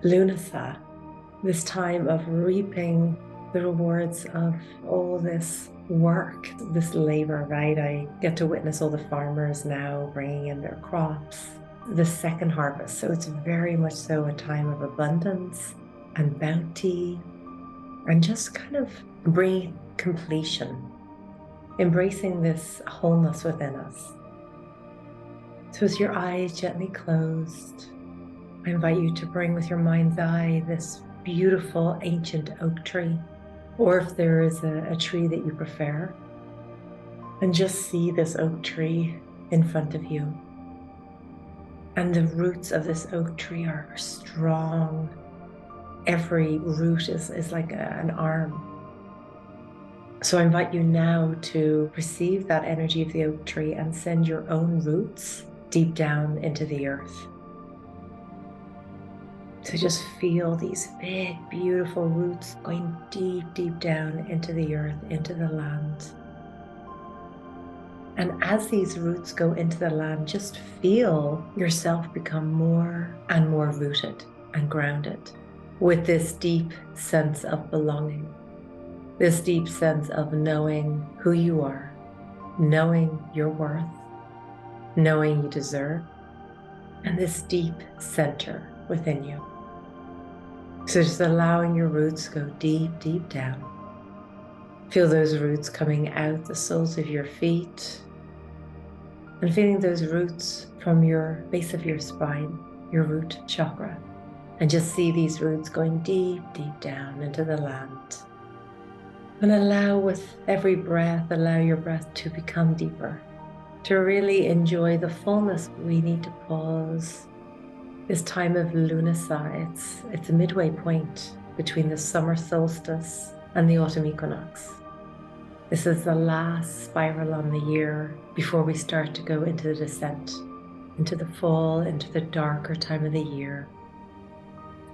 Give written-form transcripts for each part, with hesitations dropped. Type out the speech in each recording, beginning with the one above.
Lughnasadh, this time of reaping the rewards of all this work, this labor, right? I get to witness all the farmers now bringing in their crops, the second harvest. So it's very much so a time of abundance and bounty, and just kind of bringing completion, embracing this wholeness within us. So as your eyes gently closed, I invite you to bring with your mind's eye this beautiful ancient oak tree, or if there is a tree that you prefer, and just see this oak tree in front of you. And the roots of this oak tree are strong. Every root is like an arm. So I invite you now to receive that energy of the oak tree and send your own roots deep down into the earth. So just feel these big, beautiful roots going deep, deep down into the earth, into the land. And as these roots go into the land, just feel yourself become more and more rooted and grounded with this deep sense of belonging, this deep sense of knowing who you are, knowing your worth, knowing you deserve, and this deep center within you. So just allowing your roots to go deep, deep down. Feel those roots coming out the soles of your feet, and feeling those roots from your base of your spine, your root chakra. And just see these roots going deep, deep down into the land. And allow with every breath, allow your breath to become deeper, to really enjoy the fullness. We need to pause. This time of Lughnasadh, it's a midway point between the summer solstice and the autumn equinox. This is the last spiral on the year before we start to go into the descent, into the fall, into the darker time of the year.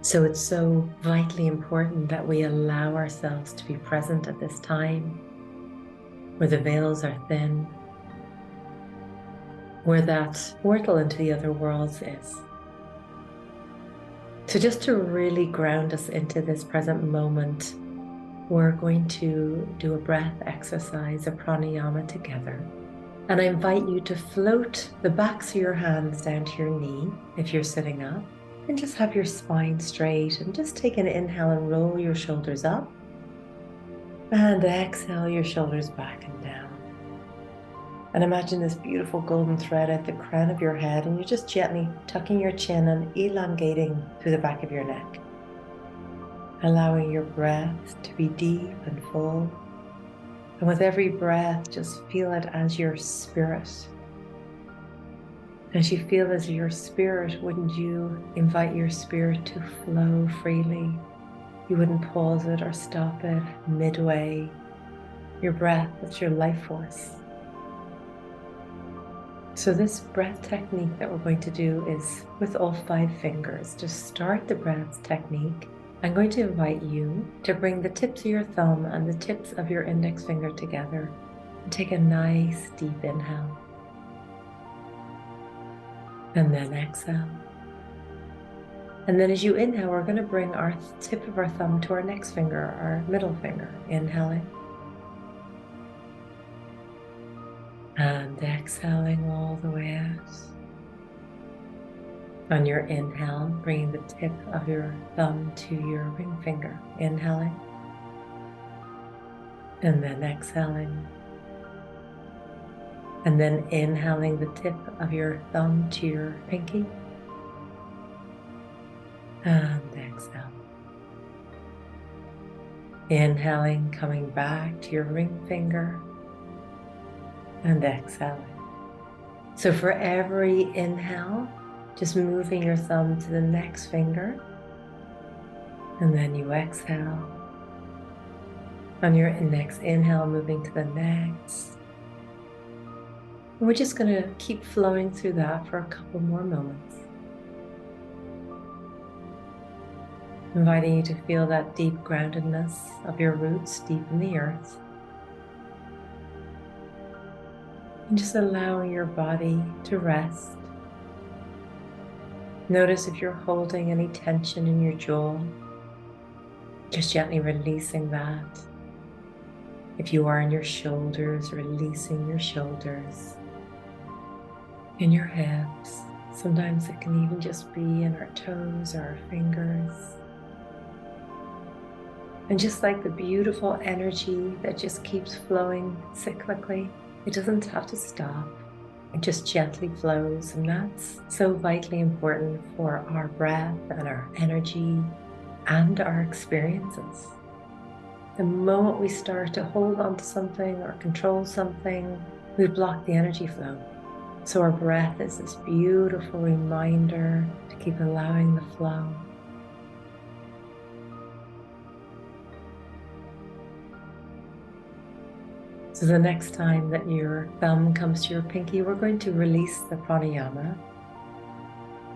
So it's so vitally important that we allow ourselves to be present at this time, where the veils are thin, where that portal into the other worlds is. So just to really ground us into this present moment, we're going to do a breath exercise, a pranayama together. And I invite you to float the backs of your hands down to your knee if you're sitting up, and just have your spine straight, and just take an inhale and roll your shoulders up, and exhale your shoulders back and down. And imagine this beautiful golden thread at the crown of your head, and you're just gently tucking your chin and elongating through the back of your neck. Allowing your breath to be deep and full. And with every breath, just feel it as your spirit. As you feel as your spirit, wouldn't you invite your spirit to flow freely? You wouldn't pause it or stop it midway. Your breath, that's your life force. So this breath technique that we're going to do is with all 5 fingers. To start the breath technique, I'm going to invite you to bring the tips of your thumb and the tips of your index finger together and take a nice deep inhale. And then exhale. And then as you inhale, we're going to bring our tip of our thumb to our next finger, our middle finger, inhaling. And exhaling all the way out. On your inhale, bringing the tip of your thumb to your ring finger, inhaling. And then exhaling. And then inhaling the tip of your thumb to your pinky. And exhale. Inhaling, coming back to your ring finger. And exhaling. So for every inhale, just moving your thumb to the next finger. And then you exhale. On your next inhale, moving to the next. And we're just going to keep flowing through that for a couple more moments. Inviting you to feel that deep groundedness of your roots deep in the earth. And just allowing your body to rest. Notice if you're holding any tension in your jaw, just gently releasing that. If you are in your shoulders, releasing your shoulders. In your hips, sometimes it can even just be in our toes or our fingers. And just like the beautiful energy that just keeps flowing cyclically, it doesn't have to stop. It just gently flows, and that's so vitally important for our breath and our energy and our experiences. The moment we start to hold on to something or control something, we block the energy flow. So our breath is this beautiful reminder to keep allowing the flow. So the next time that your thumb comes to your pinky, we're going to release the pranayama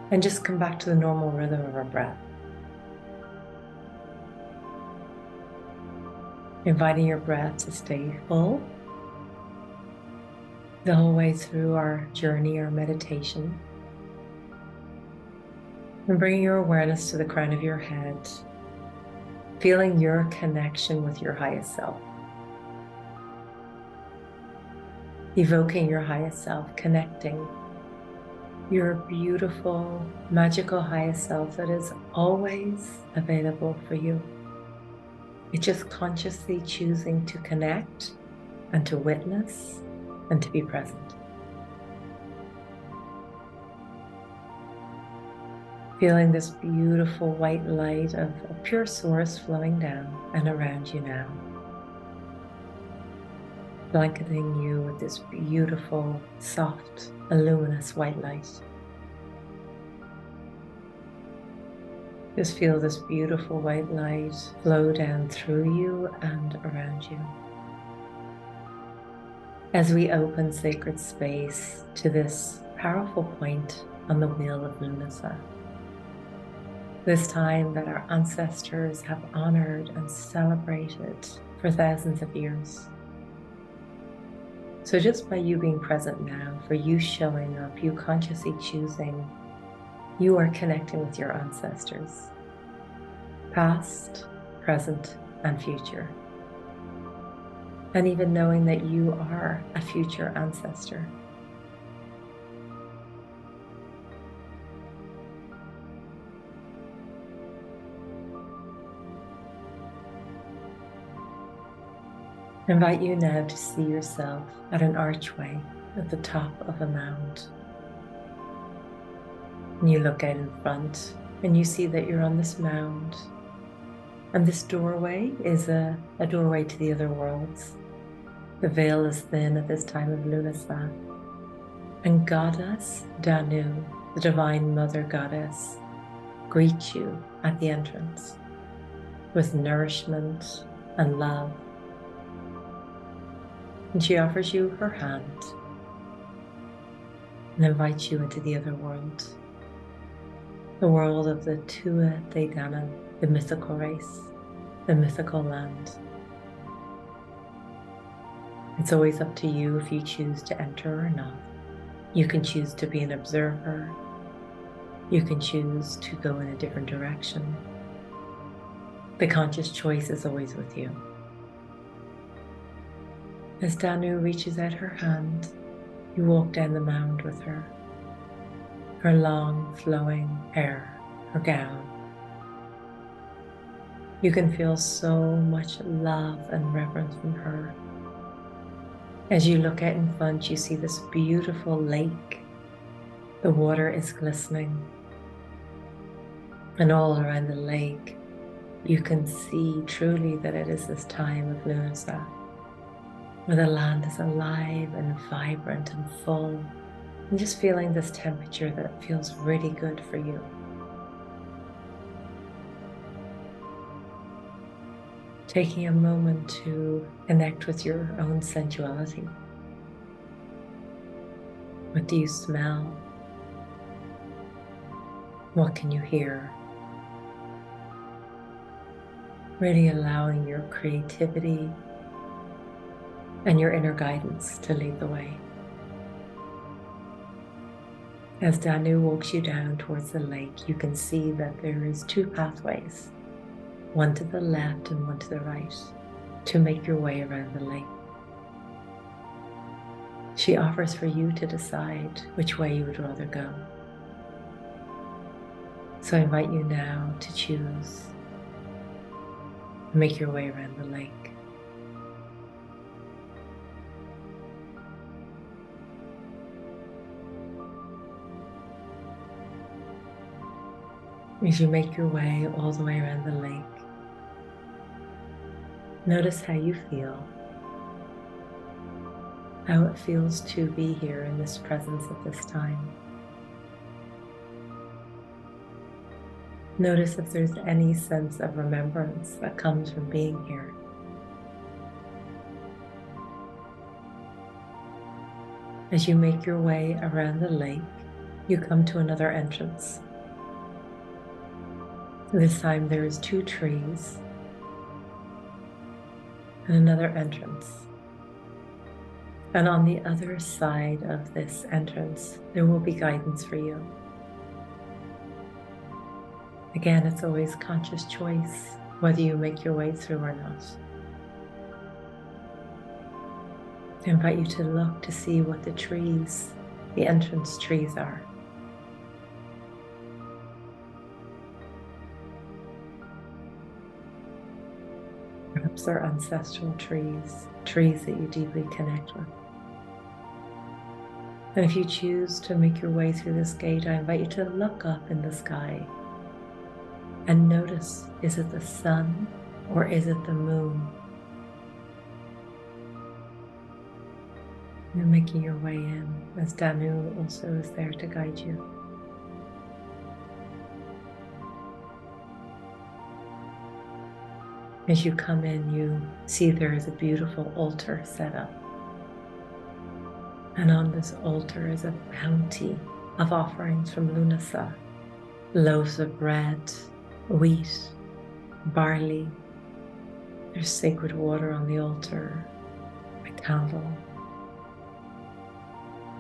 and just come back to the normal rhythm of our breath. Inviting your breath to stay full the whole way through our journey or meditation. And bringing your awareness to the crown of your head, feeling your connection with your highest self. Evoking your highest self, connecting your beautiful, magical highest self that is always available for you. It's just consciously choosing to connect and to witness and to be present. Feeling this beautiful white light of a pure source flowing down and around you now. Blanketing you with this beautiful, soft, luminous white light. Just feel this beautiful white light flow down through you and around you. As we open sacred space to this powerful point on the wheel of Lughnasadh. This time that our ancestors have honored and celebrated for thousands of years. So just by you being present now, for you showing up, you consciously choosing, you are connecting with your ancestors, past, present, and future. And even knowing that you are a future ancestor. I invite you now to see yourself at an archway at the top of a mound. And you look out in front and you see that you're on this mound. And this doorway is a doorway to the other worlds. The veil is thin at this time of Lughnasadh. And Goddess Danu, the Divine Mother Goddess, greets you at the entrance with nourishment and love. And she offers you her hand and invites you into the other world, the world of the Tuatha Danu, the mythical race, the mythical land. It's always up to you if you choose to enter or not. You can choose to be an observer. You can choose to go in a different direction. The conscious choice is always with you. As Danu reaches out her hand, you walk down the mound with her. Her long, flowing hair, her gown. You can feel so much love and reverence from her. As you look out in front, you see this beautiful lake. The water is glistening. And all around the lake, you can see truly that it is this time of Lughnasadh, where the land is alive and vibrant and full, and just feeling this temperature that feels really good for you. Taking a moment to connect with your own sensuality. What do you smell? What can you hear? Really allowing your creativity and your inner guidance to lead the way. As Danu walks you down towards the lake, you can see that there is 2 pathways, one to the left and one to the right, to make your way around the lake. She offers for you to decide which way you would rather go. So I invite you now to choose and make your way around the lake. As you make your way all the way around the lake, notice how you feel, how it feels to be here in this presence at this time. Notice if there's any sense of remembrance that comes from being here. As you make your way around the lake, you come to another entrance. This time there is 2 trees and another entrance. And on the other side of this entrance, there will be guidance for you. Again, it's always conscious choice whether you make your way through or not. I invite you to look to see what the trees, the entrance trees are. Perhaps they're ancestral trees, trees that you deeply connect with. And if you choose to make your way through this gate, I invite you to look up in the sky and notice, is it the sun or is it the moon? You're making your way in, as Danu also is there to guide you. As you come in, you see there is a beautiful altar set up. And on this altar is a bounty of offerings from Lughnasadh. Loaves of bread, wheat, barley. There's sacred water on the altar, a candle.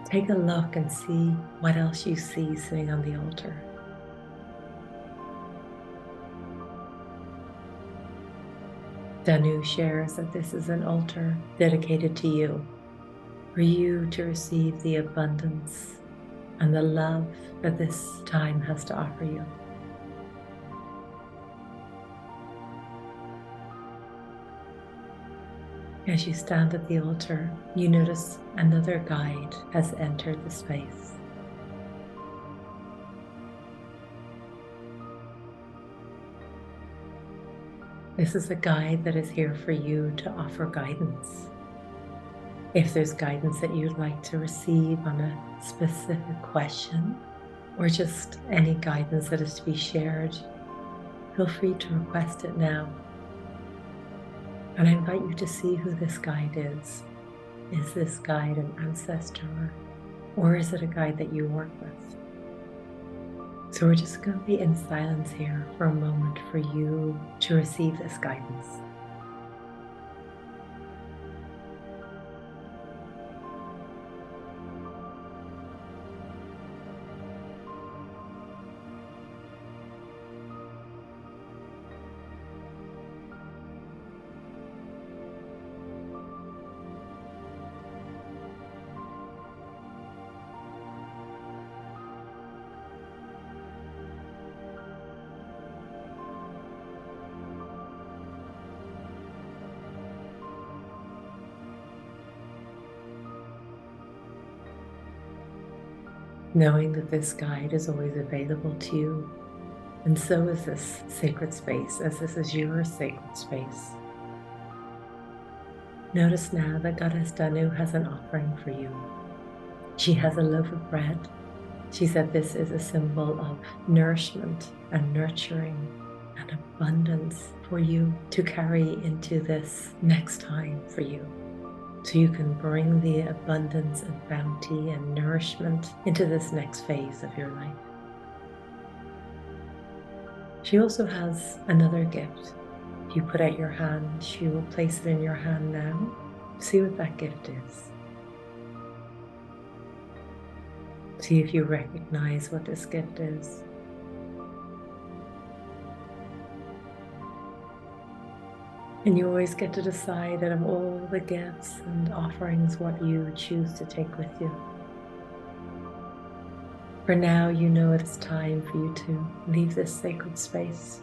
Take a look and see what else you see sitting on the altar. Danu shares that this is an altar dedicated to you, for you to receive the abundance and the love that this time has to offer you. As you stand at the altar, you notice another guide has entered the space. This is a guide that is here for you to offer guidance. If there's guidance that you'd like to receive on a specific question, or just any guidance that is to be shared, feel free to request it now. And I invite you to see who this guide is. Is this guide an ancestor, or is it a guide that you work with? So we're just going to be in silence here for a moment for you to receive this guidance. Knowing that this guide is always available to you, and so is this sacred space, as this is your sacred space. Notice now that Goddess Danu has an offering for you. She has a loaf of bread. She said this is a symbol of nourishment and nurturing and abundance for you to carry into this next time for you. So you can bring the abundance and bounty and nourishment into this next phase of your life. She also has another gift. If you put out your hand, she will place it in your hand now. See what that gift is. See if you recognize what this gift is. And you always get to decide out of all the gifts and offerings what you choose to take with you. For now, you know it's time for you to leave this sacred space.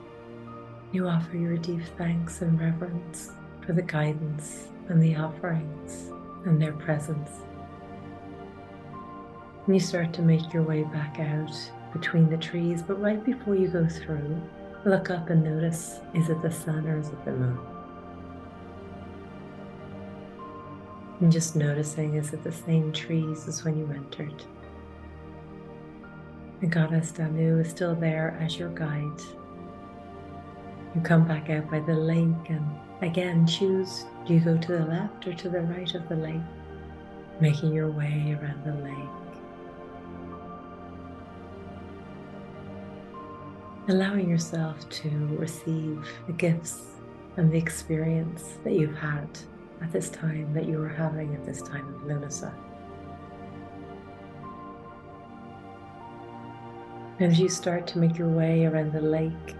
You offer your deep thanks and reverence for the guidance and the offerings and their presence. And you start to make your way back out between the trees, but right before you go through, look up and notice, is it the sun or is it the moon? And just noticing, is it the same trees as when you entered? The Goddess Danu is still there as your guide. You come back out by the lake and again choose, do you go to the left or to the right of the lake? Making your way around the lake. Allowing yourself to receive the gifts and the experience that you've had at this time, that you are having at this time of Lughnasadh. As you start to make your way around the lake,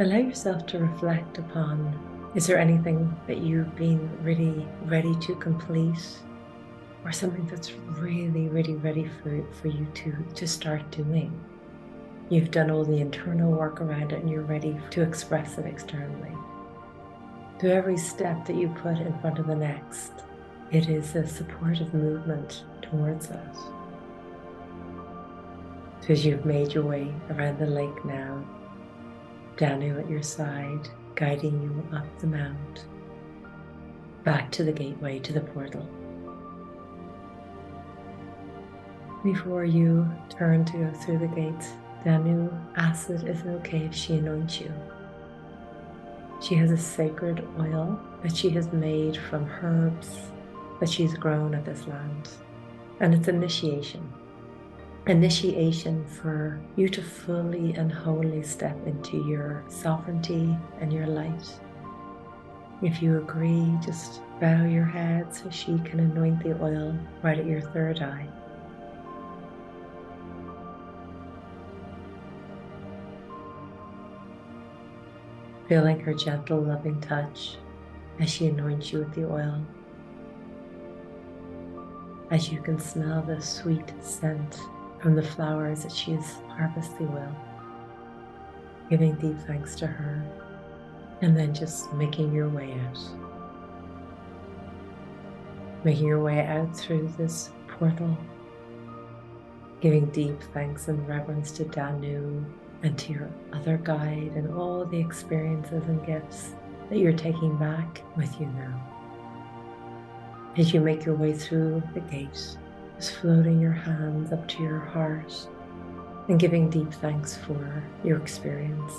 allow yourself to reflect upon, is there anything that you've been really ready to complete, or something that's really ready for you to start doing? You've done all the internal work around it and you're ready to express it externally. To every step that you put in front of the next, it is a supportive movement towards it. So as you've made your way around the lake now, Danu at your side, guiding you up the mount, back to the gateway, to the portal. Before you turn to go through the gates, Danu asks it, is it okay if she anoints you? She has a sacred oil that she has made from herbs that she's grown at this land. And it's initiation. Initiation for you to fully and wholly step into your sovereignty and your light. If you agree, just bow your head so she can anoint the oil right at your third eye. Feeling her gentle, loving touch as she anoints you with the oil. As you can smell the sweet scent from the flowers that she has harvested the oil. Giving deep thanks to her, and then just making your way out. Making your way out through this portal. Giving deep thanks and reverence to Danu and to your other guide and all the experiences and gifts that you're taking back with you now. As you make your way through the gate, just floating your hands up to your heart and giving deep thanks for your experience,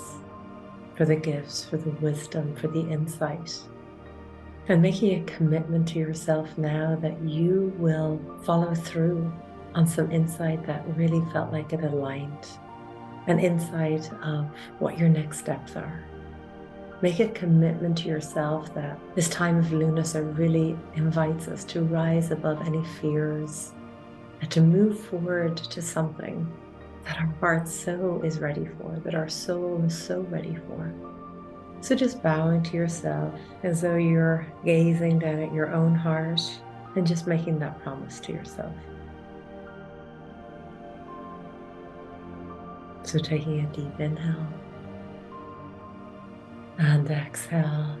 for the gifts, for the wisdom, for the insight, and making a commitment to yourself now that you will follow through on some insight that really felt like it aligned. An insight of what your next steps are. Make a commitment to yourself that this time of Lughnasadh really invites us to rise above any fears and to move forward to something that our heart so is ready for, that our soul is so ready for. So just bowing to yourself as though you're gazing down at your own heart and just making that promise to yourself. So taking a deep inhale and exhale,